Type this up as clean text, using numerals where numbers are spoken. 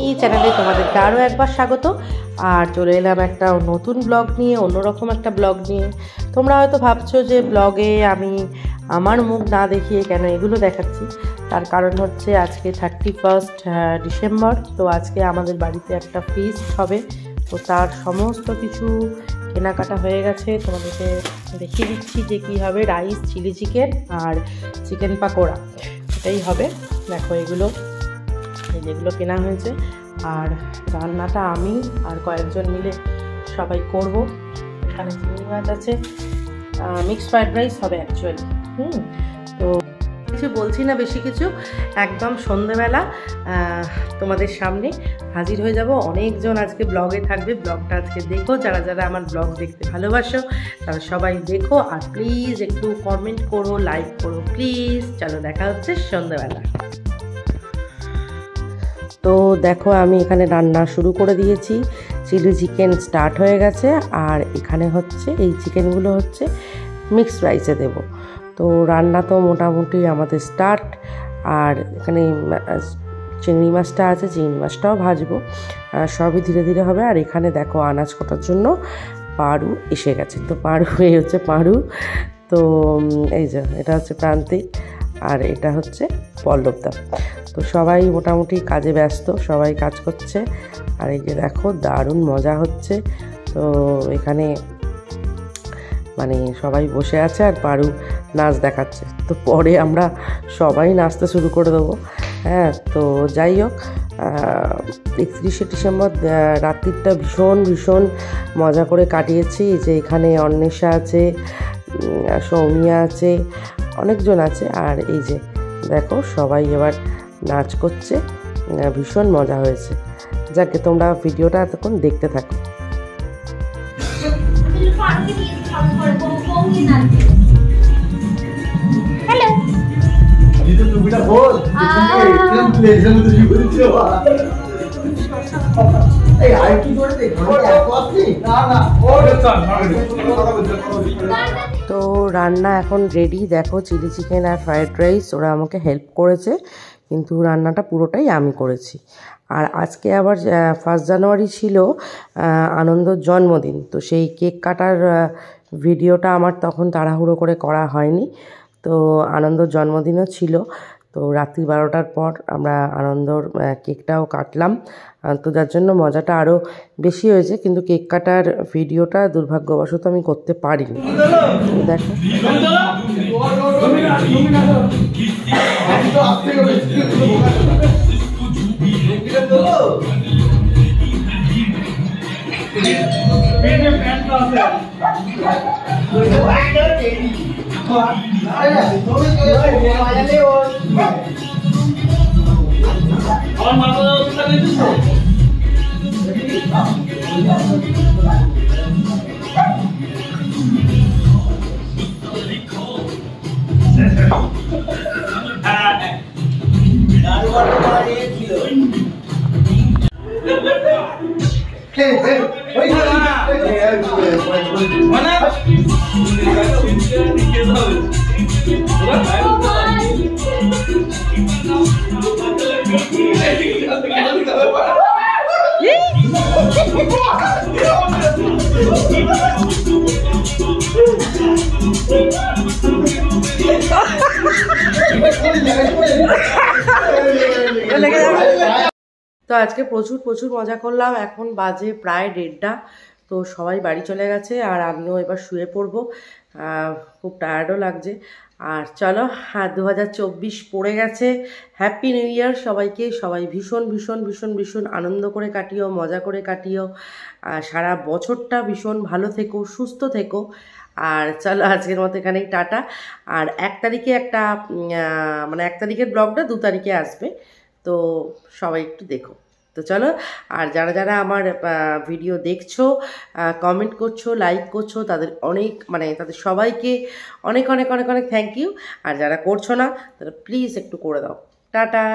এই চ্যানেলে তোমাদেরকে আরও একবার স্বাগত। আর চলে এলাম একটা নতুন ব্লগ নিয়ে, অন্যরকম একটা ব্লগ নিয়ে। তোমরা হয়তো ভাবছো যে ব্লগে আমি আমার মুখ না দেখিয়ে কেন এগুলো দেখাচ্ছি। তার কারণ হচ্ছে আজকে 31 ডিসেম্বর, তো আজকে আমাদের বাড়িতে একটা ফিস্ট হবে। তো তার সমস্ত কিছু কেনাকাটা হয়ে গেছে, তোমাদেরকে দেখিয়ে দিচ্ছি যে কী হবে। রাইস, চিলি চিকেন আর চিকেন পাকোড়া, এটাই হবে। দেখো এগুলো যেগুলো কেনা হয়েছে, আর রান্নাটা আমি আর কয়েকজন মিলে সবাই করব। এখানে চিংড়ি মাছ আছে, মিক্সড ফ্রাইড রাইস হবে অ্যাকচুয়ালি। তো কিছু বলছি না, বেশি কিছু, একদম সন্ধেবেলা তোমাদের সামনে হাজির হয়ে যাব। অনেকজন আজকে ব্লগে থাকবে, ব্লগটা আজকে দেখো। যারা যারা আমার ব্লগ দেখতে ভালোবাসো তারা সবাই দেখো, আর প্লিজ একটু কমেন্ট করো, লাইক করো প্লিজ। চলো দেখা হচ্ছে সন্ধেবেলা। তো দেখো আমি এখানে রান্না শুরু করে দিয়েছি, চিলি চিকেন স্টার্ট হয়ে গেছে। আর এখানে হচ্ছে এই চিকেনগুলো হচ্ছে মিক্সড রাইসে দেব। তো রান্না তো মোটামুটি আমাদের স্টার্ট। আর এখানে চিংড়ি মাছটা আছে, চিংড়ি মাছটাও ভাজবো, সবই ধীরে ধীরে হবে। আর এখানে দেখো আনাজ কাটার জন্য পারু এসে গেছে। তো পারু, এই হচ্ছে পারু। তো এই যে এটা হচ্ছে প্রান্তিক, আর এটা হচ্ছে পল্লবদা। তো সবাই মোটামুটি কাজে ব্যস্ত, সবাই কাজ করছে। আর এই যে দেখো দারুণ মজা হচ্ছে। তো এখানে মানে সবাই বসে আছে আর পারু নাচ দেখাচ্ছে। তো পরে আমরা সবাই নাচতে শুরু করে দেবো। হ্যাঁ, তো যাই হোক, 31শে ডিসেম্বর রাত্রিটা ভীষণ ভীষণ মজা করে কাটিয়েছি। যে এখানে অন্বেষা আছে, সৌমিয়া আছে, অনেকজন আছে। আর এই যে দেখো সবাই এবার নাচ করছে, ভীষণ মজা হয়েছে। যাকে তোমরা ভিডিওটা এতক্ষণ দেখতে থাকো। তো রান্না এখন রেডি। দেখো চিলি চিকেন আর ফ্রাইড রাইস ওরা আমাকে হেল্প করেছে, কিন্তু রান্নাটা পুরোটাই আমি করেছি। আর আজকে আবার 1 জানুয়ারি ছিল আনন্দর জন্মদিন। তো সেই কেক কাটার ভিডিওটা আমার তখন তাড়াহুড়ো করে করা হয়নি। তো আনন্দর জন্মদিনও ছিল। তো রাত্রি 12টার পর আমরা আনন্দর কেকটাও কাটলাম। তো যার জন্য মজাটা আরও বেশি হয়েছে, কিন্তু কেক কাটার ভিডিওটা দুর্ভাগ্যবশত আমি করতে পারিনি। দেখো তো আজকে প্রচুর প্রচুর মজা করলাম। এখন বাজে প্রায় 1:30টা। তো সবাই বাড়ি চলে গেছে, আর আমিও এবার শুয়ে পড়বো। খুব টায়ার্ডও লাগছে। আর চলো, 2024 পড়ে গেছে। হ্যাপি নিউ ইয়ার সবাইকে। সবাই ভীষণ ভীষণ ভীষণ ভীষণ আনন্দ করে কাটিও, মজা করে কাটিও। সারা বছরটা ভীষণ ভালো থেকো, সুস্থ থেকো। আর চলো আজকের মতো এখানেই টাটা। আর 1 তারিখে একটা মানে 1 তারিখের ব্লগটা 2 তারিখে আসবে। তো সবাই একটু দেখো। তো চলো, আর যারা যারা আমার ভিডিও দেখছো, কমেন্ট করছো, লাইক করছো, তাদের অনেক মানে তাদের সবাইকে অনেক অনেক অনেক অনেক থ্যাংক ইউ। আর যারা করছো না তারা প্লিজ একটু করে দাও। টাটা।